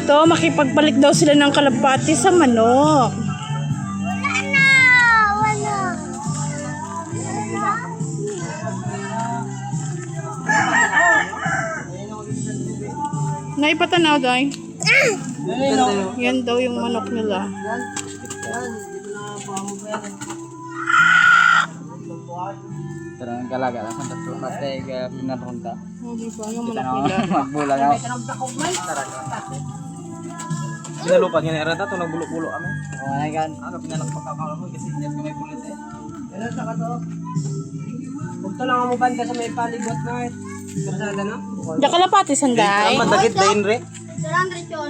dito, makipagpalit daw sila ng kalapati sa manok. Naipatanaw daw. Yan daw yung manok nila. Terang galaga lang sa mate ga pinaronda. Oh, di ba yung manok nila? Magbola na. Sinalupan nga ni Arata ito, nagbulo-bulo kami. Oh, ay kan. Ano, pinanagpakakala mo kasi hindi ka may pulit eh. Ano sa kato? Bukto lang mo banda sa may palibot na eh. Karsada na? Diyan kalapati sanday. Madagit din re.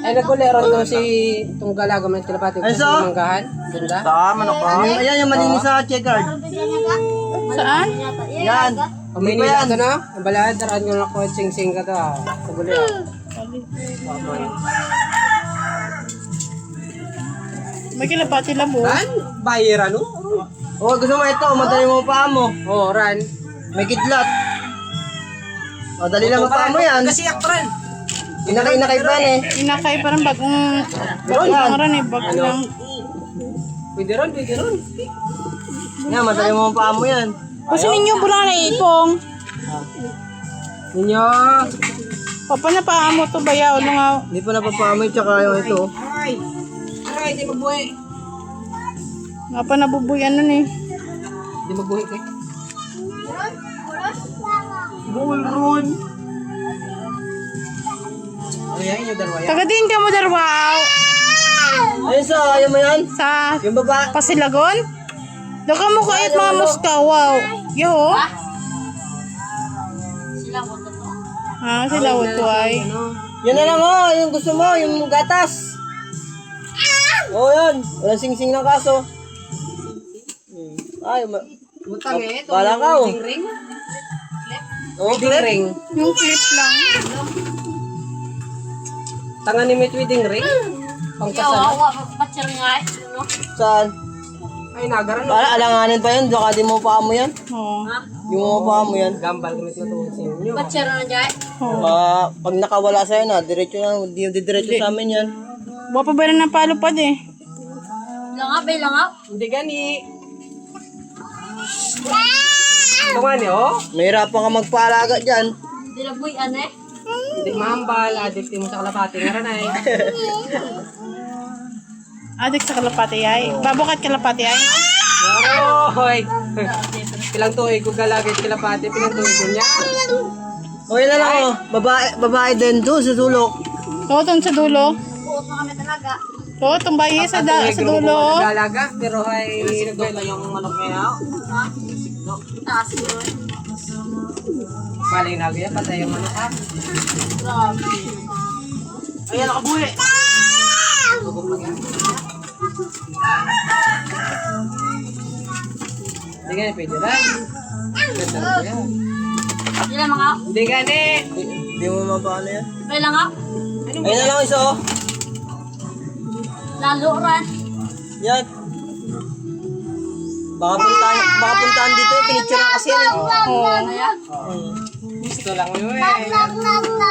Ay nagkuleron to si itong galaga may kalapati. Ay so? Manggahan? Ganda? Sa manok ka. Ayan yung malinis sa checkered. Saan? Yan. Pamini na ito na? Ang balahad, taraan ko na ko sing-sing ka to ah. Sa guli ah. May kalapati labo. Ran? Bayer ano? Oh, gusto mo ito, madali mo pa mo. Oo, Ran. May kidlat. Madali lang pa mo yan. Kasi Ran. Inakay pa eh. Inakay parang bagong ran eh. Bagong lang. Pwede ron, pwede ron. Yan, madali mo pa mo yan. Kasi ninyo bulang na ipong. Ninyo. Papa na paamo to bayaw. Nga. Hindi pa napapamoy tsaka yung ito. Ay. Ay, di magbuhay. Nga pa nabubuyan nun eh. Di magbuhay kay. Bullrun. Ano yan, yung dalawa yan? Tagadin ka mo darwaw. Ayun sa, ayaw mo yan? Sa Yung baba. Pasilagon? Doon ka mo kahit mga muskawaw. Yo. Sila utway. Yan na lang oh, yung gusto mo, yung gatas. Oh yan, walang sing-sing ng kaso. Ay, Butang eh. Bala ka, oh. Ring. oh, Wedding clip. ring. Yung clip lang. Tanga ni may wedding ring. Pangkasal. Saan? Ay, nagaran. Alanganin pa yun, baka di mo pa mo yan. Oo. Yung mo pa mo yan. Gambal gamit na tuwing sa inyo. Pag nakawala sa'yo na, diretso na, di diretso sa amin yan. Buwa pa ba na ng palupad eh? Hindi gani. Ito nga niyo, oh. Mahirapan ka magpaalaga dyan. Hindi mahambal, addict mo sa kalapati. Nga rin ay. Adik sa kalapati ay. Babukat kalapati ay. Hoy! Pilang tuig ko galagay sa kalapati, pilang tuig ko niya. O yan na lang oh, babae din doon sa sulok. Totong sa dulo. Totong bayi sa dulo. Galaga, pero ay nagbenta yung manok niya. Bali na biya, patay yung manok ha. Ayan, nakabuhi. Hindi gani, pwede rin. Hindi gani. Hindi mo mapaano yan. Ayun na lang isa oh. Yan. Baka puntahan dito, pinicturean kasi yan. Gusto lang mo eh.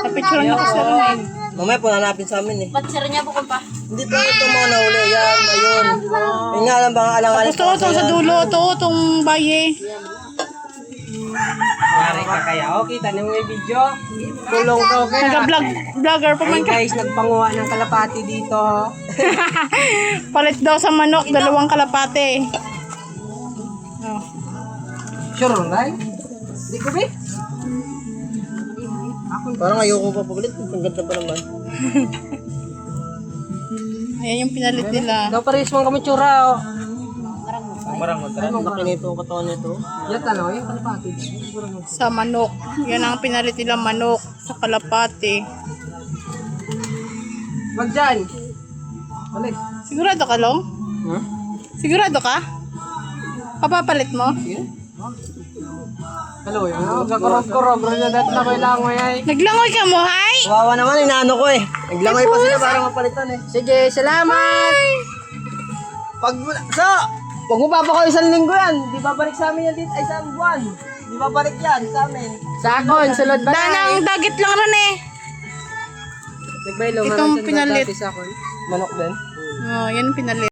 Napicturean na kasi rin eh. Mamaya po hanapin sa amin eh. Patsara bukod pa. Hindi pa ito mga nahuli. Yan, ayun. Yun nga lang baka alang-alang. Tapos totong sa dulo. Totong bayi. Yari ka kaya. O, kita niyo may video. Tulong ko kaya. Nagka-vlogger pa man Ay ka. guys, nagpanguha ng kalapati dito. Palit daw sa manok. 2 kalapati. Oh. Sure, Ray? Di ko ba? Parang ayoko pa papalit. Ang ganda pa naman. Ayan yung pinalit nila. Daw pares mong kami tsura. Oh. Laki nito ang katawan nito. Yan tanaw, yung kalapati. Sa manok. Yan ang pinalit nila manok. Sa kalapati. Wag dyan. Balik. Sigurado ka, Long? Huh? Sigurado ka? Papapalit mo? Hello, yun. Gakurog-kurog. Ronadat na ko ilang mo ay. Naglangoy ka mo, hay? Kawawa naman, inaano ko eh. Naglangoy pa sila para mapalitan eh. Sige, salamat. Pag mo papakaw 1 linggo yan. Di babalik sa amin yan dito. Ay, 1 buwan. Di babalik yan sa amin. Sakon, sulod ba? Danang dagit lang rin eh. Nagbaylo, Itong pinalit. sa akin. Manok din. Oh, yan pinalit.